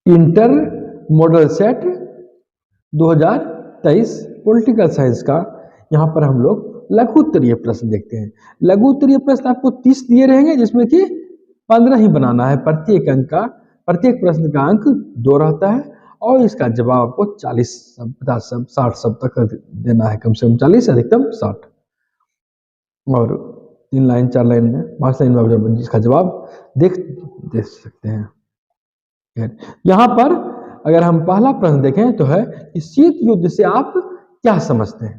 Inter model set 2023 political science का यहाँ पर हम लोग लघु उत्तरीय प्रश्न देखते हैं। लघु उत्तरीय प्रश्न आपको 30 दिए रहेंगे, जिसमें कि 15 ही बनाना है। प्रत्येक प्रश्न का अंक 2 रहता है और इसका जवाब आपको 40 शब्द, 50 शब्द, 60 शब्द तक देना है। कम से कम 40, अधिकतम 60। और 3 लाइन 4 लाइन में 5 लाइन में जिसका जवाब दे सकते हैं। यहाँ पर अगर हम पहला प्रश्न देखें तो है कि शीत युद्ध से आप क्या समझते हैं।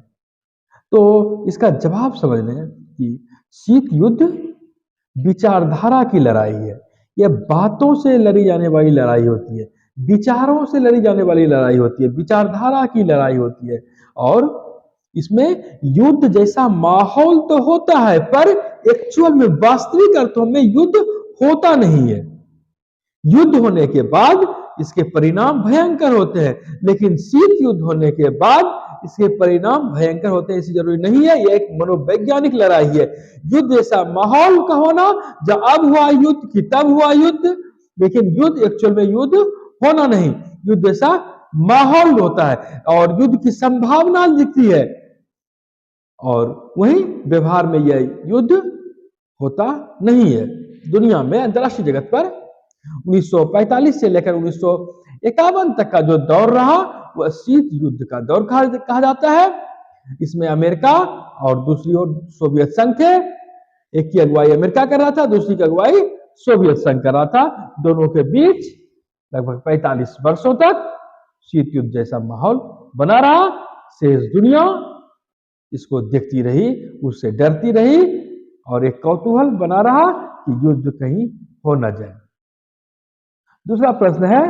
तो इसका जवाब समझ लें कि शीत युद्ध विचारधारा की लड़ाई है। यह बातों से लड़ी जाने वाली लड़ाई होती है, विचारों से लड़ी जाने वाली लड़ाई होती है, विचारधारा की लड़ाई होती है। और इसमें युद्ध जैसा माहौल तो होता है, पर एक्चुअल में वास्तविक अर्थों में युद्ध होता नहीं है। युद्ध होने के बाद इसके परिणाम भयंकर होते हैं, लेकिन शीत युद्ध होने के बाद इसके परिणाम भयंकर होते हैं ऐसी जरूरी नहीं है। यह एक मनोवैज्ञानिक लड़ाई है। युद्ध जैसा माहौल का होना, जब अब हुआ युद्ध कि तब हुआ युद्ध, लेकिन युद्ध एक्चुअल में युद्ध होना नहीं, युद्ध जैसा माहौल होता है और युद्ध की संभावना दिखती है, और वहीं व्यवहार में यह युद्ध होता नहीं है। दुनिया में अंतरराष्ट्रीय जगत पर 1945 से लेकर 1951 तक का जो दौर रहा वह शीत युद्ध का दौर कहा जाता है। इसमें अमेरिका और दूसरी ओर सोवियत संघ थे। एक की अगुवाई अमेरिका कर रहा था, दूसरी की अगुवाई सोवियत संघ कर रहा था। दोनों के बीच लगभग 45 वर्षों तक शीत युद्ध जैसा माहौल बना रहा। शेष दुनिया इसको देखती रही, उससे डरती रही और एक कौतूहल बना रहा कि युद्ध कहीं हो न जाए। दूसरा प्रश्न है,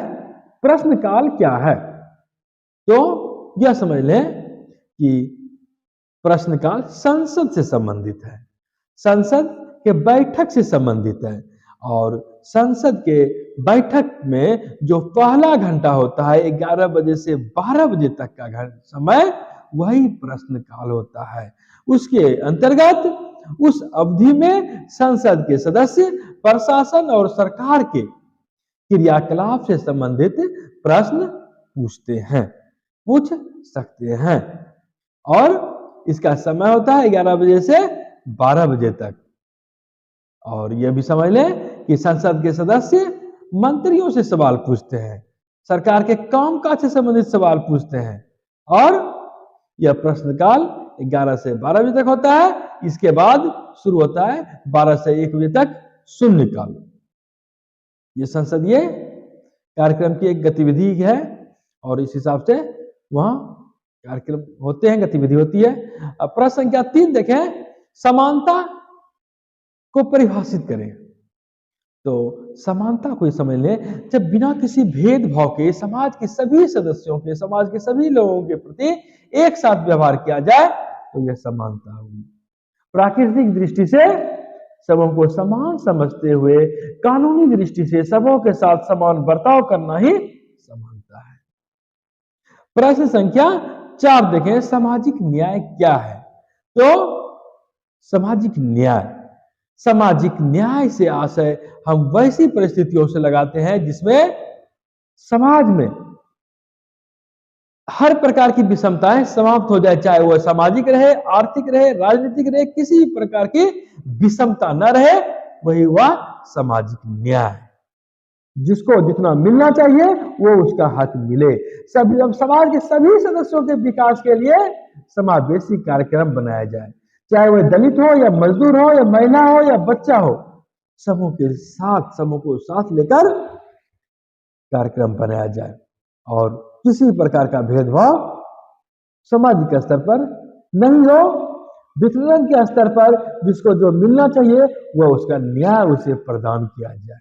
प्रश्न काल क्या है। तो यह समझ लें कि प्रश्न काल संसद से संबंधित है, संसद के बैठक से संबंधित है। और संसद के बैठक में जो पहला घंटा होता है 11 बजे से 12 बजे तक का समय, वही प्रश्न काल होता है। उसके अंतर्गत उस अवधि में संसद के सदस्य प्रशासन और सरकार के क्रियाकलाप से संबंधित प्रश्न पूछ सकते हैं। और इसका समय होता है 11 बजे से 12 बजे तक। और यह भी समझ लें कि संसद के सदस्य मंत्रियों से सवाल पूछते हैं, सरकार के कामकाज से संबंधित सवाल पूछते हैं। और यह प्रश्नकाल 11 से 12 बजे तक होता है। इसके बाद शुरू होता है 12 से 1 बजे तक शून्यकाल। ये संसदीय कार्यक्रम की एक गतिविधि है और इस हिसाब से वहां कार्यक्रम होते हैं, गतिविधि होती है। अब प्रश्न संख्या 3 देखें, समानता को परिभाषित करें। तो समानता को समझ लें, जब बिना किसी भेदभाव के समाज के सभी सदस्यों के, समाज के सभी लोगों के प्रति एक साथ व्यवहार किया जाए तो यह समानता होगी। प्राकृतिक दृष्टि से सबों को समान समझते हुए कानूनी दृष्टि से सबों के साथ समान बर्ताव करना ही समानता है। प्रश्न संख्या 4 देखें, सामाजिक न्याय क्या है। तो सामाजिक न्याय से आशय हम वैसी परिस्थितियों से लगाते हैं जिसमें समाज में हर प्रकार की विषमताएं समाप्त हो जाए, चाहे वह सामाजिक रहे, आर्थिक रहे, राजनीतिक रहे, किसी प्रकार की विषमता न रहे, वही हुआ सामाजिक न्याय। जिसको जितना मिलना चाहिए वो उसका हक मिले। समाज के सभी सदस्यों के विकास के लिए समावेशी कार्यक्रम बनाया जाए, चाहे वह दलित हो या मजदूर हो या महिला हो या बच्चा हो, सबों को साथ लेकर कार्यक्रम बनाया जाए और किसी प्रकार का भेदभाव सामाजिक स्तर पर नहीं हो। विकलन के स्तर पर जिसको जो मिलना चाहिए वह उसका न्याय उसे प्रदान किया जाए।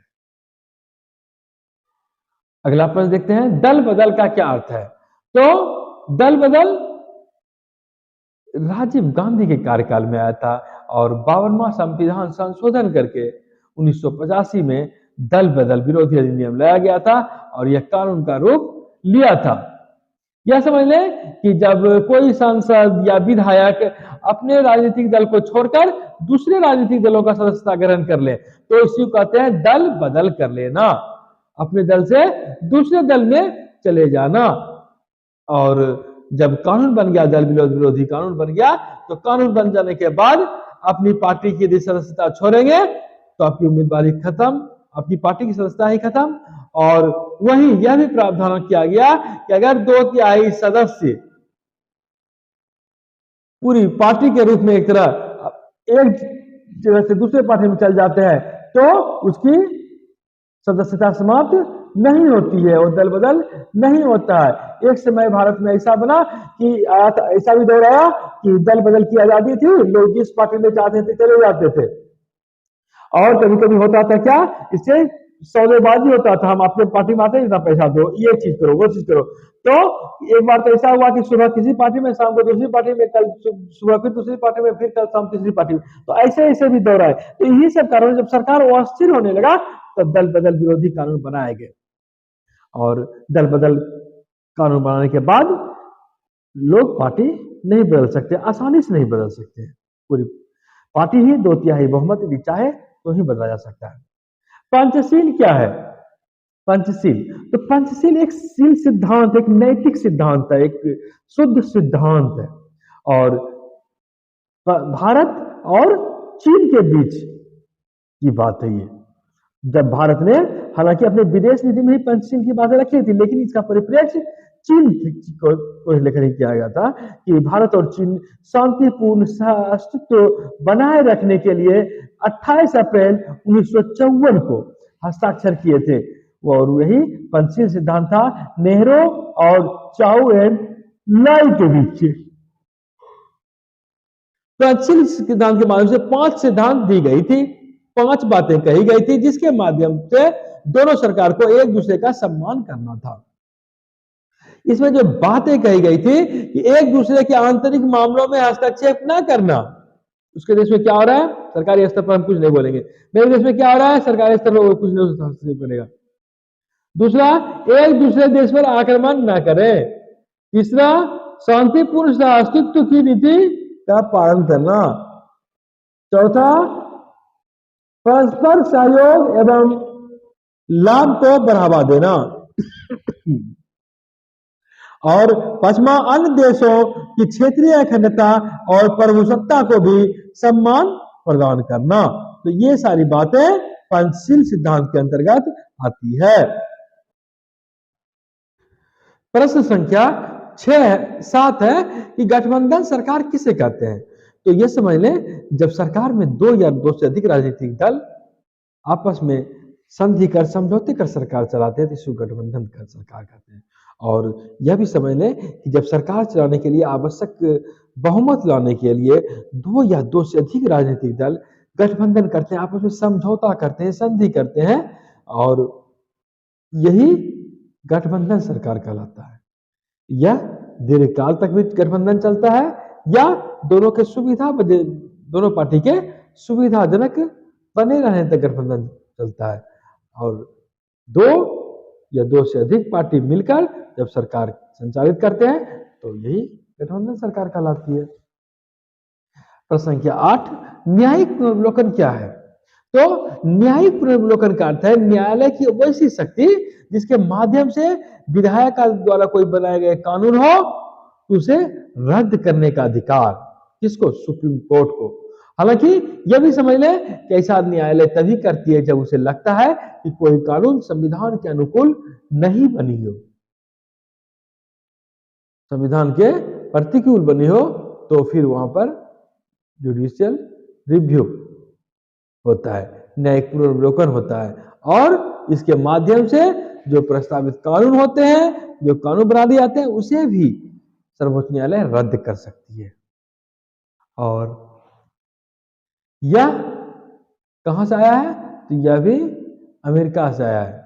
अगला प्रश्न देखते हैं, दल बदल का क्या अर्थ है। तो दल बदल राजीव गांधी के कार्यकाल में आया था और 52वां संविधान संशोधन करके 1985 में दल बदल विरोधी अधिनियम लाया गया था और यह कानून का रूप लिया था। यह समझ लें कि जब कोई सांसद या विधायक अपने राजनीतिक दल को छोड़कर दूसरे राजनीतिक दलों का सदस्यता ग्रहण कर ले तो इसी को कहते हैं दल बदल कर लेना। अपने दल से दूसरे दल में चले जाना। और जब कानून बन गया, दल विरोधी कानून बन गया, तो कानून बन जाने के बाद अपनी पार्टी की यदि सदस्यता छोड़ेंगे तो आपकी उम्मीदवारी खत्म, आपकी पार्टी की सदस्यता ही खत्म। और वहीं यह भी प्रावधान किया गया कि अगर 2/3 सदस्य पूरी पार्टी के रूप में एक तरह एक जगह से दूसरे पार्टी में चल जाते हैं तो उसकी सदस्यता समाप्त नहीं होती है और दल बदल नहीं होता है। एक समय भारत में ऐसा बना कि ऐसा भी दौर आया कि दल बदल की आजादी थी, लोग जिस पार्टी में चाहते थे चले जाते थे। और कभी कभी होता था क्या, इससे सौदेबाजी होता था, हम अपने पार्टी में आते हैं, इतना पैसा दो, ये चीज करो, वो चीज करो। तो एक बार तो ऐसा हुआ कि सुबह किसी पार्टी में, शाम को दूसरी पार्टी में, कल सुबह फिर दूसरी पार्टी में, फिर कल शाम तीसरी पार्टी में। तो ऐसे ऐसे भी दौर आए। तो इन्हीं सब कारण जब सरकार अस्थिर होने लगा तब दल बदल विरोधी कानून बनाए गए। और दल बदल कानून बनाने के बाद लोग पार्टी नहीं बदल सकते, आसानी से नहीं बदल सकते। पूरी पार्टी ही 2/3 बहुमत यदि चाहे तो ही बदला जा सकता है। पंचशील क्या है? पंचशील, तो पंचशील एक शील सिद्धांत, एक नैतिक सिद्धांत है, एक शुद्ध सिद्धांत है। और भारत और चीन के बीच की बात है ये। जब भारत ने हालांकि अपने विदेश नीति में ही पंचशील की बातें रखी थी, लेकिन इसका परिप्रेक्ष्य चीन को लेकर ही किया गया था कि भारत और चीन शांतिपूर्ण सहअस्तित्व बनाए रखने के लिए 28 अप्रैल 1954 को हस्ताक्षर किए थे। और वही पंचशील सिद्धांत था नेहरू और चाउ एन लाई के बीच। पंचशील सिद्धांत के माध्यम से 5 सिद्धांत दी गई थी, 5 बातें कही गई थी, जिसके माध्यम से दोनों सरकार को एक दूसरे का सम्मान करना था। इसमें जो बातें कही गई थी कि एक दूसरे के आंतरिक मामलों में हस्तक्षेप ना करना। उसके देश में क्या हो रहा है, सरकारी स्तर पर हम कुछ नहीं बोलेंगे, मेरे देश में क्या हो रहा है, सरकारी स्तर पर कुछ नहीं हस्तक्षेप करेगा। दूसरा, एक दूसरे देश पर आक्रमण ना करें। तीसरा, शांतिपूर्ण सहअस्तित्व की नीति का पालन करना। चौथा, परस्पर सहयोग एवं लाभ को बढ़ावा देना। और पांचवा, अन्य देशों की क्षेत्रीय अखंडता और प्रभुसत्ता को भी सम्मान प्रदान करना। तो ये सारी बातें पंचशील सिद्धांत के अंतर्गत आती है। प्रश्न संख्या 7 है कि गठबंधन सरकार किसे कहते हैं? तो ये समझ लें, जब सरकार में 2 या 2 से अधिक राजनीतिक दल आपस में संधि कर, समझौते कर सरकार चलाते हैं तो इसको गठबंधन कर सरकार कहते हैं। और यह भी समझ लें कि जब सरकार चलाने के लिए आवश्यक बहुमत लाने के लिए 2 या 2 से अधिक राजनीतिक दल गठबंधन करते हैं, आपस में समझौता करते हैं, संधि करते हैं, और यही गठबंधन सरकार कहलाता है। यह दीर्घकाल तक भी गठबंधन चलता है या दोनों के दोनों पार्टी के सुविधाजनक बने रहने तक गठबंधन चलता है। और 2 या 2 से अधिक पार्टी मिलकर जब सरकार संचालित करते हैं तो यही गठबंधन सरकार कहलाती है। प्रश्न संख्या 8, न्यायिक पुनर्विलोकन क्या है? तो न्यायिक पुनर्विलोकन का अर्थ है न्यायालय की वैसी शक्ति जिसके माध्यम से विधायक द्वारा कोई बनाए गए कानून हो तो उसे रद्द करने का अधिकार। किसको? सुप्रीम कोर्ट को। हालांकि यह भी समझ लें कि ऐसा न्यायालय तभी करती है जब उसे लगता है कि कोई कानून संविधान के अनुकूल नहीं बनी हो, संविधान के प्रतिकूल बनी हो, तो फिर वहां पर जुडिशियल रिव्यू होता है, न्यायिक पुनर्विलोकन होता है। और इसके माध्यम से जो प्रस्तावित कानून होते हैं, जो कानून बना दिए जाते हैं, उसे भी सर्वोच्च न्यायालय रद्द कर सकती है। और यह कहां से आया है? तो यह भी अमेरिका से आया है।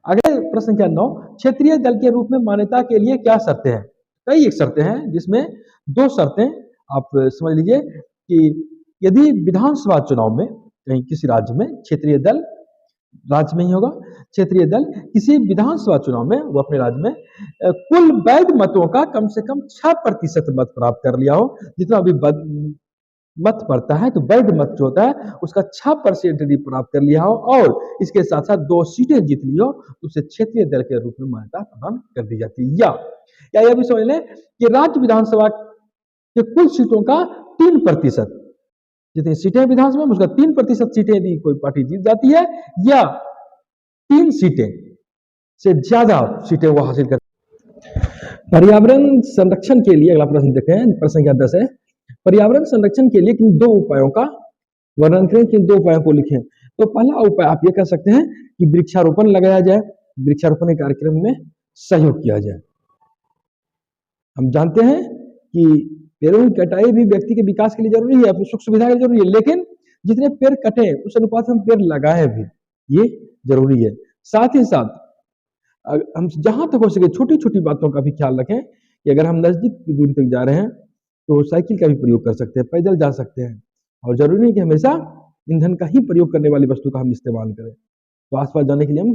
अगले प्रश्न संख्या 9, क्षेत्रीय दल के रूप में मान्यता के लिए क्या शर्तें हैं? कई एक शर्तें हैं, जिसमें 2 शर्तें आप समझ लीजिए कि यदि विधानसभा चुनाव में कहीं किसी राज्य में क्षेत्रीय दल, राज्य में ही होगा, क्षेत्रीय दल किसी विधानसभा चुनाव में वो अपने राज्य में कुल वैध मतों का कम से कम 6% मत प्राप्त कर लिया हो, जितना अभी मत पड़ता है तो वैध मत जो होता है उसका 6% यदि प्राप्त कर लिया हो और इसके साथ साथ 2 सीटें जीत ली हो तो उसे क्षेत्रीय दल के रूप में मान्यता प्रदान कर दी जाती है। या यह भी समझ लें कि राज्य विधानसभा के कुल सीटों का 3%, जितनी सीटें विधानसभा में उसका 3% सीटें यदि कोई पार्टी जीत जाती है या 3 सीटें से ज्यादा सीटें वो हासिल कर। पर्यावरण संरक्षण के लिए अगला प्रश्न देखें, प्रश्न संख्या 10 है। पर्यावरण संरक्षण के लिए किन 2 उपायों का वर्णन करें, किन 2 उपायों को लिखें। तो पहला उपाय आप ये कह सकते हैं कि वृक्षारोपण लगाया जाए, वृक्षारोपण के कार्यक्रम में सहयोग किया जाए। हम जानते हैं कि पेड़ों की कटाई भी व्यक्ति के विकास के लिए जरूरी है, अपनी सुख सुविधा के लिए जरूरी है, लेकिन जितने पेड़ कटे उस अनुपात में हम पेड़ लगाए भी, ये जरूरी है। साथ ही साथ हम जहां तक हो सके छोटी छोटी बातों का भी ख्याल रखें कि अगर हम नजदीक की दूरी तक जा रहे हैं तो साइकिल का भी प्रयोग कर सकते हैं, पैदल जा सकते हैं, और जरूरी नहीं कि हमेशा ईंधन का ही प्रयोग करने वाली वस्तु का हम इस्तेमाल करें। तो आसपास जाने के लिए हम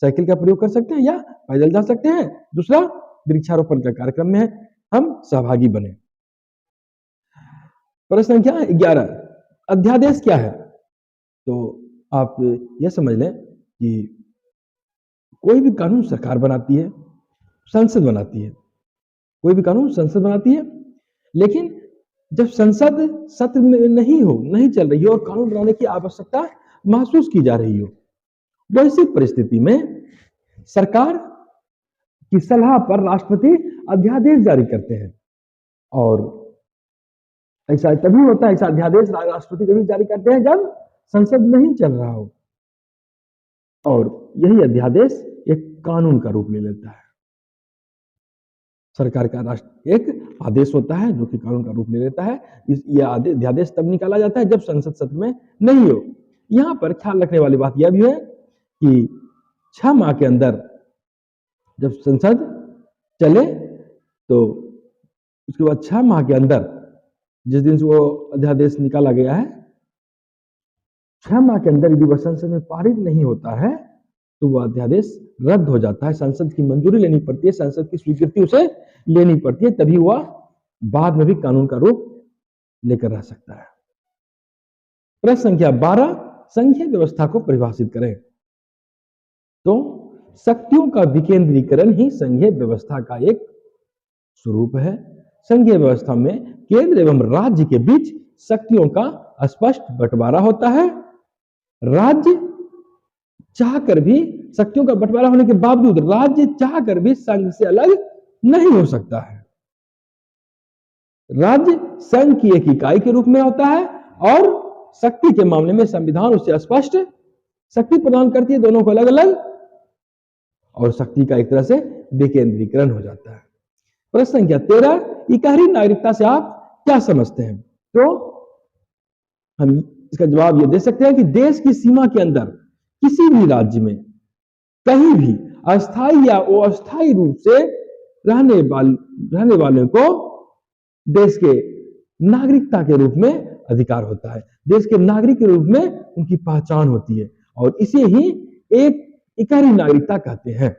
साइकिल का प्रयोग कर सकते हैं या पैदल जा सकते हैं। दूसरा, वृक्षारोपण का कार्यक्रम में हम सहभागी बने। प्रश्न संख्या 11, अध्यादेश क्या है। तो आप यह समझ लें कि कोई भी कानून सरकार बनाती है, संसद बनाती है, कोई भी कानून संसद बनाती है, लेकिन जब संसद सत्र में नहीं चल रही हो और कानून बनाने की आवश्यकता महसूस की जा रही हो, वैसी परिस्थिति में सरकार की सलाह पर राष्ट्रपति अध्यादेश जारी करते हैं। और ऐसा तभी होता है, ऐसा अध्यादेश राष्ट्रपति तभी जारी करते हैं जब संसद नहीं चल रहा हो, और यही अध्यादेश एक कानून का रूप ले लेता है। सरकार का राष्ट्र एक आदेश होता है जो कि कानून का रूप ले लेता है। यह अध्यादेश तब निकाला जाता है जब संसद सत्र में नहीं हो। यहां पर ख्याल रखने वाली बात यह भी है कि 6 माह के अंदर जब संसद चले तो उसके बाद 6 माह के अंदर जिस दिन से वो अध्यादेश निकाला गया है, 6 माह के अंदर यदि वह संसद में पारित नहीं होता है तो वह अध्यादेश रद्द हो जाता है। संसद की मंजूरी लेनी पड़ती है, संसद की स्वीकृति उसे लेनी पड़ती है, तभी वह बाद में भी कानून का रूप लेकर रह सकता है। प्रश्न संख्या 12, संघीय व्यवस्था को परिभाषित करें। तो शक्तियों का विकेंद्रीकरण ही संघीय व्यवस्था का एक स्वरूप है। संघीय व्यवस्था में केंद्र एवं राज्य के बीच शक्तियों का स्पष्ट बंटवारा होता है। राज्य चाहकर भी, शक्तियों का बंटवारा होने के बावजूद राज्य चाहकर भी संघ से अलग नहीं हो सकता है। राज्य संघ की एक इकाई के रूप में होता है और शक्ति के मामले में संविधान उसे स्पष्ट शक्ति प्रदान करती है, दोनों को अलग अलग, और शक्ति का एक तरह से विकेंद्रीकरण हो जाता है। प्रश्न संख्या 13, इकहरी नागरिकता से आप क्या समझते हैं। तो हम इसका जवाब यह दे सकते हैं कि देश की सीमा के अंदर किसी भी राज्य में कहीं भी अस्थायी या अस्थायी रूप से रहने वाले को देश के नागरिकता के रूप में अधिकार होता है। देश के नागरिक के रूप में उनकी पहचान होती है और इसे ही एक इकहरी नागरिकता कहते हैं।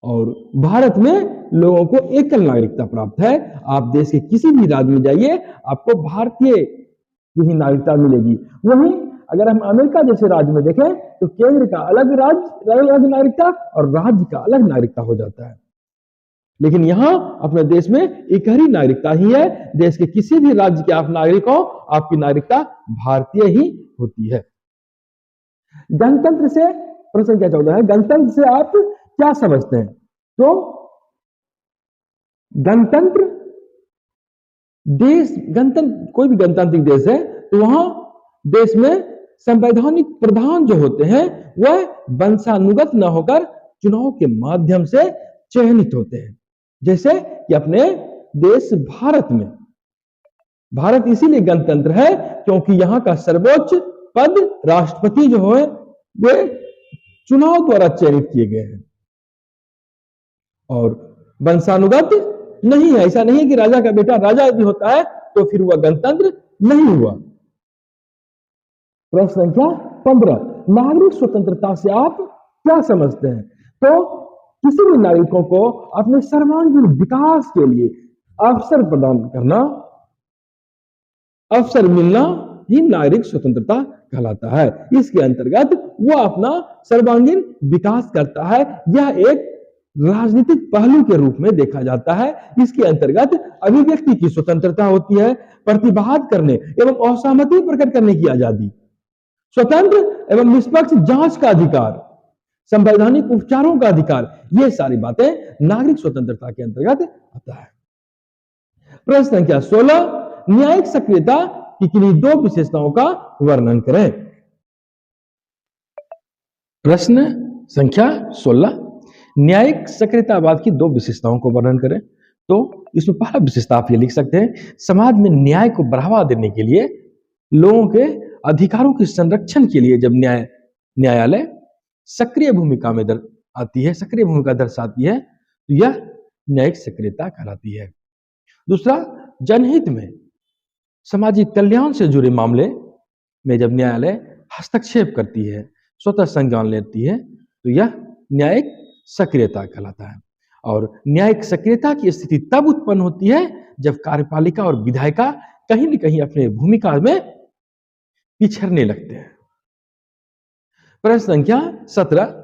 और भारत में लोगों को एकल नागरिकता प्राप्त है। आप देश के किसी भी राज्य में जाइए, आपको भारतीय ही नागरिकता मिलेगी। वहीं अगर हम अमेरिका जैसे राज्य में देखें तो केंद्र का अलग अलग नागरिकता और राज्य का अलग नागरिकता हो जाता है। लेकिन यहां अपने देश में इकहरी नागरिकता ही है। देश के किसी भी राज्य के आप नागरिक हो, आपकी नागरिकता भारतीय ही होती है। गणतंत्र से, प्रश्न क्या 14 है, गणतंत्र से आप क्या समझते हैं। तो गणतंत्र देश, गणतंत्र कोई भी गणतांत्रिक देश है तो वहां देश में संवैधानिक प्रधान जो होते हैं वह वंशानुगत न होकर चुनाव के माध्यम से चयनित होते हैं। जैसे कि अपने देश भारत में, भारत इसीलिए गणतंत्र है क्योंकि यहां का सर्वोच्च पद राष्ट्रपति जो है वे चुनाव द्वारा चयनित किए गए हैं और वंशानुगत नहीं है। ऐसा नहीं है कि राजा का बेटा राजा यदि होता है तो फिर वह गणतंत्र नहीं हुआ। प्रश्न संख्या 15, नागरिक स्वतंत्रता से आप क्या समझते हैं। तो किसी भी नागरिकों को अपने सर्वांगीण विकास के लिए अवसर प्रदान करना अवसर मिलना ही नागरिक स्वतंत्रता कहलाता है। इसके अंतर्गत वो अपना सर्वांगीण विकास करता है। यह एक राजनीतिक पहलू के रूप में देखा जाता है। इसके अंतर्गत अभिव्यक्ति की स्वतंत्रता होती है, प्रतिवाद करने एवं असहमति प्रकट करने की आजादी, स्वतंत्र एवं निष्पक्ष जांच का अधिकार, संवैधानिक उपचारों का अधिकार, ये सारी बातें नागरिक स्वतंत्रता के अंतर्गत आता है। प्रश्न संख्या 16, न्यायिक सक्रियता की किन्हीं दो विशेषताओं का वर्णन करें। प्रश्न संख्या 16, न्यायिक सक्रियतावाद की दो विशेषताओं को वर्णन करें। तो इसमें पहला विशेषता आप ये लिख सकते हैं, समाज में न्याय को बढ़ावा देने के लिए, लोगों के अधिकारों के संरक्षण के लिए जब न्यायालय सक्रिय भूमिका में आती है, सक्रिय भूमिका दर्शाती है, तो यह न्यायिक सक्रियता कहलाती है। दूसरा, जनहित में सामाजिक कल्याण से जुड़े मामले में जब न्यायालय हस्तक्षेप करती है, स्वतः संज्ञान लेती है, तो यह न्यायिक सक्रियता कहलाता है। और न्यायिक सक्रियता की स्थिति तब उत्पन्न होती है जब कार्यपालिका और विधायिका कहीं न कहीं अपने भूमिका में पिछड़ने लगते हैं। प्रश्न संख्या 17,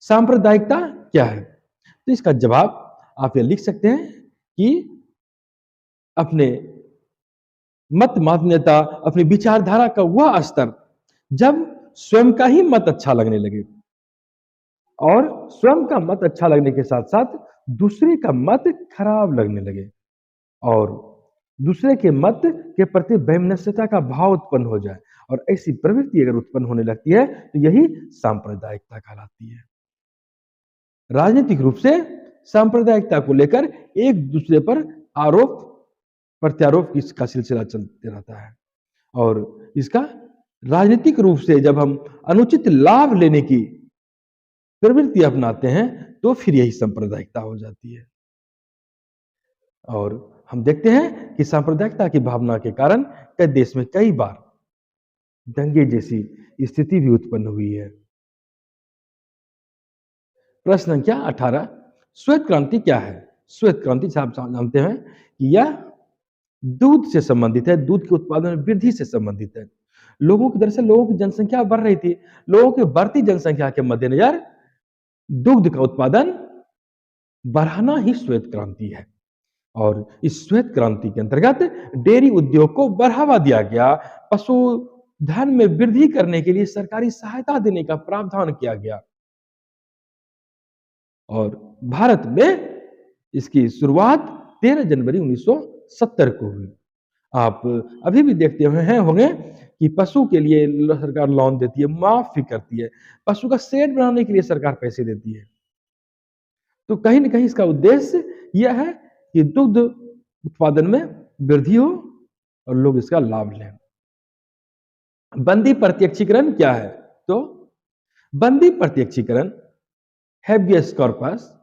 सांप्रदायिकता क्या है? तो इसका जवाब आप ये लिख सकते हैं कि अपने मत मान्यता, अपनी विचारधारा का वह स्तर जब स्वयं का ही मत अच्छा लगने लगे और स्वयं का मत अच्छा लगने के साथ साथ दूसरे का मत खराब लगने लगे और दूसरे के मत के प्रति वैमनस्यता का भाव उत्पन्न हो जाए, और ऐसी प्रवृत्ति अगर उत्पन्न होने लगती है तो यही सांप्रदायिकता कहलाती है। राजनीतिक रूप से सांप्रदायिकता को लेकर एक दूसरे पर आरोप प्रत्यारोप का सिलसिला चलते रहता है, और इसका राजनीतिक रूप से जब हम अनुचित लाभ लेने की प्रवृत्ति अपनाते हैं तो फिर यही सांप्रदायिकता हो जाती है। और हम देखते हैं कि सांप्रदायिकता की भावना के कारण कई देश में कई बार दंगे जैसी स्थिति भी उत्पन्न हुई है। प्रश्न संख्या 18, श्वेत क्रांति क्या है? श्वेत क्रांति से आप जानते हैं कि यह दूध से संबंधित है, दूध के उत्पादन में वृद्धि से संबंधित है। लोगों की जनसंख्या बढ़ रही थी, लोगों की बढ़ती जनसंख्या के मद्देनजर दुग्ध का उत्पादन बढ़ाना ही श्वेत क्रांति है, और इस श्वेत क्रांति के अंतर्गत डेयरी उद्योग को बढ़ावा दिया गया, पशुधन में वृद्धि करने के लिए सरकारी सहायता देने का प्रावधान किया गया, और भारत में इसकी शुरुआत 13 जनवरी 1970 को हुई। आप अभी भी देखते होंगे कि पशु के लिए सरकार लोन देती है, माफी करती है, पशु का शेड बनाने के लिए सरकार पैसे देती है। तो कहीं न कहीं इसका उद्देश्य यह है कि दुग्ध उत्पादन में वृद्धि हो और लोग इसका लाभ लें। बंदी प्रत्यक्षीकरण क्या है? तो बंदी प्रत्यक्षीकरण हैबियस कॉर्पस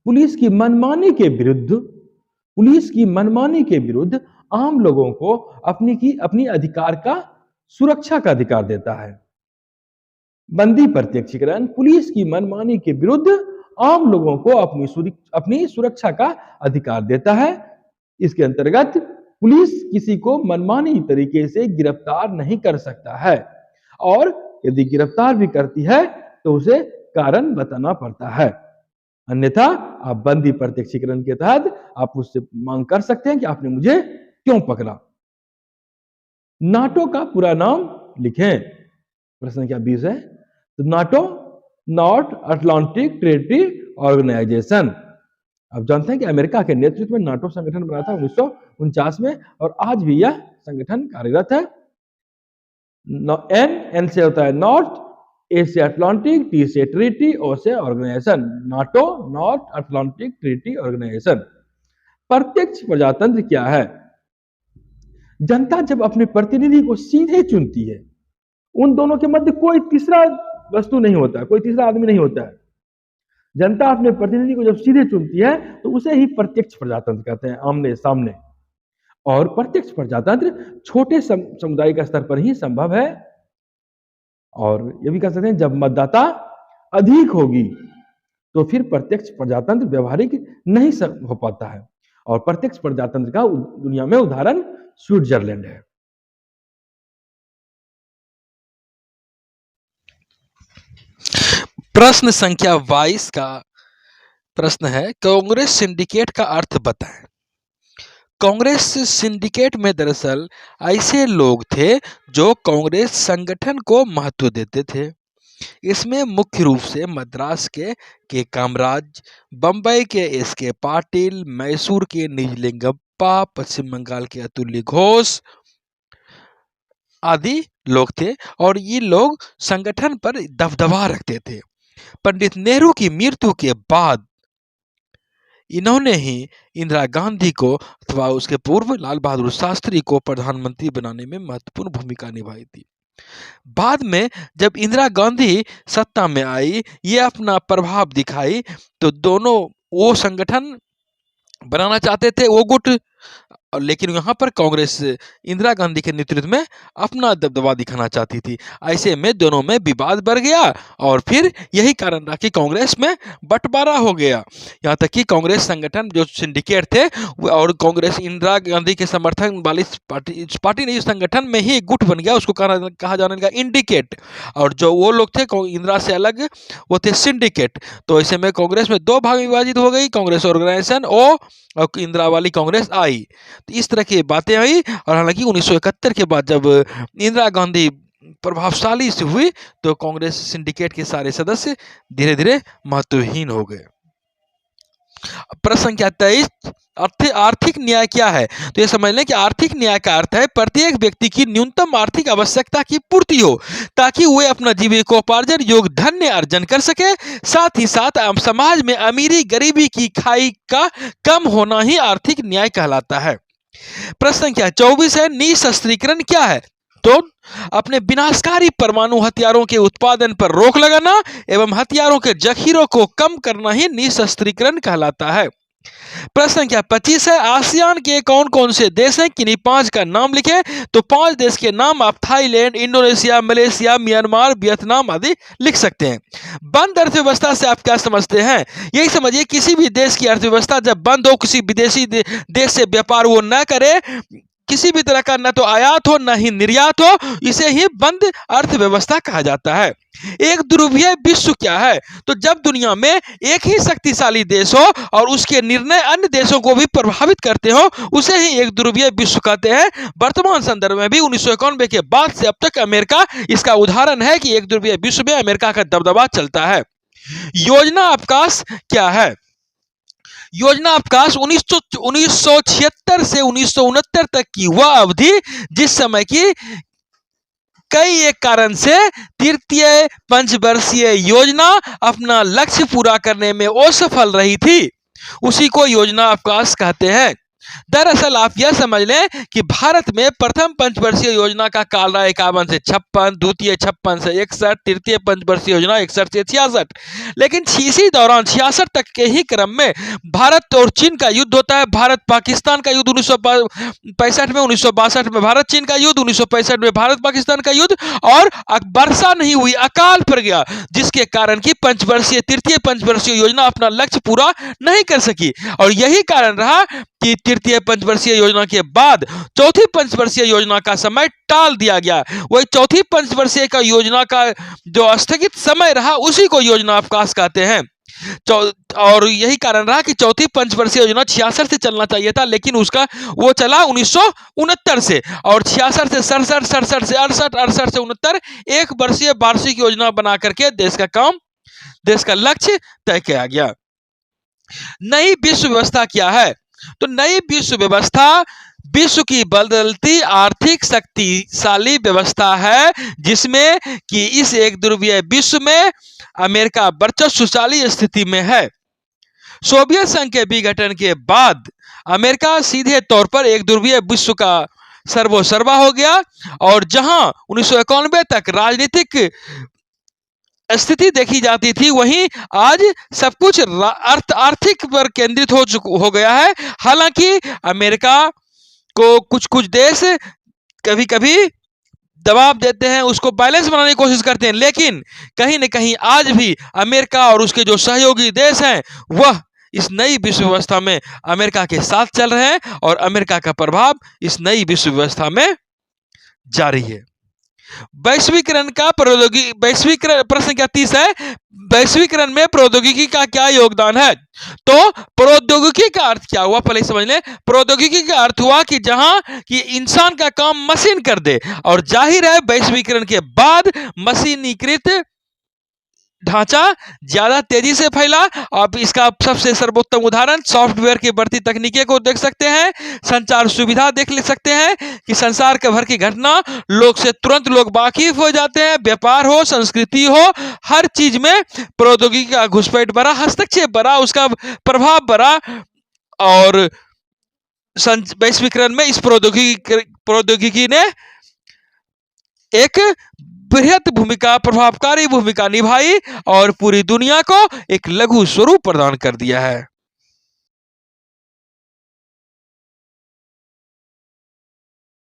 पुलिस की मनमानी के विरुद्ध आम लोगों को अपनी अधिकार का सुरक्षा का अधिकार देता है। बंदी प्रत्यक्षीकरण पुलिस की मनमानी के विरुद्ध आम लोगों को अपनी सुरक्षा का अधिकार देता है। इसके अंतर्गत पुलिस किसी को मनमानी तरीके से गिरफ्तार नहीं कर सकता है, और यदि गिरफ्तार भी करती है तो उसे कारण बताना पड़ता है, अन्यथा आप बंदी प्रत्यक्षीकरण के तहत आप उससे मांग कर सकते हैं कि आपने मुझे क्यों पकड़ा। नाटो का पूरा नाम लिखें। प्रश्न संख्या 20 है, तो NATO North Atlantic Treaty Organisation. आप जानते हैं कि अमेरिका के नेतृत्व में नाटो संगठन बना था 1949 में, और आज भी यह संगठन कार्यरत है। एन से होता है नॉर्थ, ए से अटलांटिक, टी से ट्रीटी, ओ से Organisation. NATO North Atlantic Treaty Organisation. प्रत्यक्ष प्रजातंत्र क्या है? जनता जब अपने प्रतिनिधि को सीधे चुनती है, उन दोनों के मध्य कोई तीसरा वस्तु नहीं होता, कोई तीसरा आदमी नहीं होता है। जनता अपने प्रतिनिधि को जब सीधे चुनती है तो उसे ही प्रत्यक्ष प्रजातंत्र कहते हैं, आमने सामने। और प्रत्यक्ष प्रजातंत्र छोटे सामुदायिक स्तर पर ही संभव है, और ये भी कह सकते हैं जब मतदाता अधिक होगी तो फिर प्रत्यक्ष प्रजातंत्र व्यवहारिक नहीं हो पाता है। और प्रत्यक्ष प्रजातंत्र का दुनिया में उदाहरण स्विट्जरलैंड है। प्रश्न संख्या 22 का प्रश्न है, कांग्रेस सिंडिकेट का अर्थ बताएं। कांग्रेस सिंडिकेट में दरअसल ऐसे लोग थे जो कांग्रेस संगठन को महत्व देते थे। इसमें मुख्य रूप से मद्रास के कामराज, बंबई के एस.के. पाटिल, मैसूर के निजलिंगप्पा, पश्चिम बंगाल के अतुल्य घोष आदि लोग थे और ये लोग संगठन पर दबदबा रखते थे। पंडित नेहरू की मृत्यु के बाद इन्होंने ही इंदिरा गांधी को अथवा उसके पूर्व लाल बहादुर शास्त्री को प्रधानमंत्री बनाने में महत्वपूर्ण भूमिका निभाई थी। बाद में जब इंदिरा गांधी सत्ता में आई, ये अपना प्रभाव दिखाई, तो दोनों वो संगठन बनाना चाहते थे, वो गुट, लेकिन यहाँ पर कांग्रेस इंदिरा गांधी के नेतृत्व में अपना दबदबा दिखाना चाहती थी। ऐसे में दोनों में विवाद बढ़ गया और फिर यही कारण रहा कि कांग्रेस में बंटवारा हो गया। यहाँ तक कि कांग्रेस संगठन जो सिंडिकेट थे और कांग्रेस इंदिरा गांधी के समर्थन वाली पार्टी ने संगठन में ही गुट बन गया, उसको कहा जाने लगा इंडिकेट, और जो वो लोग थे इंदिरा से अलग, वो थे सिंडिकेट। तो ऐसे में कांग्रेस में दो भाग विभाजित हो गई, कांग्रेस ऑर्गेनाइजेशन और इंदिरा वाली कांग्रेस आई। तो इस तरह की बातें हुई और हालांकि 1971 के बाद जब इंदिरा गांधी प्रभावशाली से हुई तो कांग्रेस सिंडिकेट के सारे सदस्य धीरे धीरे महत्वहीन हो गए। प्रश्न संख्या 23, आर्थिक न्याय क्या है? तो ये समझ लें कि आर्थिक न्याय का अर्थ है प्रत्येक व्यक्ति की न्यूनतम आर्थिक आवश्यकता की पूर्ति हो ताकि वे अपना जीविकोपार्जन योग्य धन अर्जन कर सके। साथ ही साथ समाज में अमीरी गरीबी की खाई का कम होना ही आर्थिक न्याय कहलाता है। प्रश्न संख्या 24 है, निशस्त्रीकरण क्या है? तो अपने विनाशकारी परमाणु हथियारों के उत्पादन पर रोक लगाना एवं हथियारों के जखीरों को कम करना ही निशस्त्रीकरण कहलाता है। प्रश्न संख्या 25 है, आसियान के कौन कौन से देश हैं? किन्हीं 5 का नाम लिखें। तो 5 देश के नाम आप Thailand, Indonesia, Malaysia, Myanmar, Vietnam आदि लिख सकते हैं। बंद अर्थव्यवस्था से आप क्या समझते हैं? यही समझिए किसी भी देश की अर्थव्यवस्था जब बंद हो, किसी विदेशी देश से व्यापार वो न करे, किसी भी तरह का न तो आयात हो न ही निर्यात हो, इसे ही बंद अर्थव्यवस्था कहा जाता है। एक ध्रुवीय विश्व क्या है? तो जब दुनिया में एक ही शक्तिशाली देश हो और उसके निर्णय अन्य देशों को भी प्रभावित करते हो, उसे ही एक ध्रुवीय विश्व कहते हैं। वर्तमान संदर्भ में भी 1991 के बाद से अब तक अमेरिका इसका उदाहरण है कि एक ध्रुवीय विश्व में अमेरिका का दबदबा चलता है। योजना अवकाश क्या है? योजना अवकाश 1976 से 1969 तक की वह अवधि जिस समय की कई एक कारण से तृतीय पंचवर्षीय योजना अपना लक्ष्य पूरा करने में असफल रही थी, उसी को योजना अवकाश कहते हैं। दरअसल आप यह समझ लें कि भारत में प्रथम पंचवर्षीय योजना का काल रहा 51 से 56, द्वितीय 56 से 61, तृतीय पंचवर्षीय योजना 61 से 66। लेकिन इसी दौरान 66 तक के ही क्रम में भारत और चीन का युद्ध होता है। भारत पाकिस्तान का युद्ध 1965 में, 1962 में भारत चीन का युद्ध, 1965 में भारत पाकिस्तान का युद्ध, और वर्षा नहीं हुई, अकाल पड़ गया, जिसके कारण की तृतीय पंचवर्षीय योजना अपना लक्ष्य पूरा नहीं कर सकी। और यही कारण रहा कि तृतीय पंचवर्षीय योजना के बाद चौथी पंचवर्षीय योजना का समय टाल दिया गया। वही चौथी पंचवर्षीय का योजना का जो स्थगित समय रहा उसी को योजना अवकाश कहते हैं। और यही कारण रहा कि चौथी पंचवर्षीय योजना 66 से चलना चाहिए था, लेकिन उसका वो चला 1969 से, और 66 से 67, 67 से 68, 68 से 69 एक वर्षीय वार्षिक योजना बना करके देश का लक्ष्य तय किया गया। नई विश्व व्यवस्था क्या है? तो नई विश्व व्यवस्था विश्व की बदलती आर्थिक शक्तिशाली व्यवस्था है, जिसमें कि इस एक ध्रुवीय विश्व में अमेरिका वर्चस्वशाली स्थिति में है। सोवियत संघ के विघटन के बाद अमेरिका सीधे तौर पर एक ध्रुवीय विश्व का सर्वोसर्वा हो गया, और जहां 1991 तक राजनीतिक स्थिति देखी जाती थी, वहीं आज सब कुछ आर्थिक पर केंद्रित हो गया है। हालांकि अमेरिका को कुछ देश कभी कभी दबाव देते हैं, उसको बैलेंस बनाने की कोशिश करते हैं, लेकिन कहीं न कहीं आज भी अमेरिका और उसके जो सहयोगी देश हैं वह इस नई विश्व व्यवस्था में अमेरिका के साथ चल रहे हैं और अमेरिका का प्रभाव इस नई विश्व व्यवस्था में जारी है। वैश्वीकरण का वैश्वीकरण प्रश्न क्या 30 है, वैश्वीकरण में प्रौद्योगिकी का क्या योगदान है? तो प्रौद्योगिकी का अर्थ क्या हुआ पहले समझ लें। प्रौद्योगिकी का अर्थ हुआ कि जहां कि इंसान का काम मशीन कर दे, और जाहिर है वैश्वीकरण के बाद मशीनीकृत ढांचा ज्यादा तेजी से फैला। आप इसका सबसे सर्वोत्तम उदाहरण सॉफ्टवेयर की बढ़ती तकनीकें को देख सकते हैं, संचार सुविधा देख ले सकते हैं कि संसार के भर की घटना लोग से तुरंत लोग वाकिफ हो जाते हैं। व्यापार हो, संस्कृति हो, हर चीज में प्रौद्योगिकी का घुसपैठ बढ़ा, हस्तक्षेप बढ़ा, उसका प्रभाव बढ़ा। और वैश्वीकरण में इस प्रौद्योगिकी ने एक बृहत भूमिका, प्रभावकारी भूमिका निभाई और पूरी दुनिया को एक लघु स्वरूप प्रदान कर दिया है।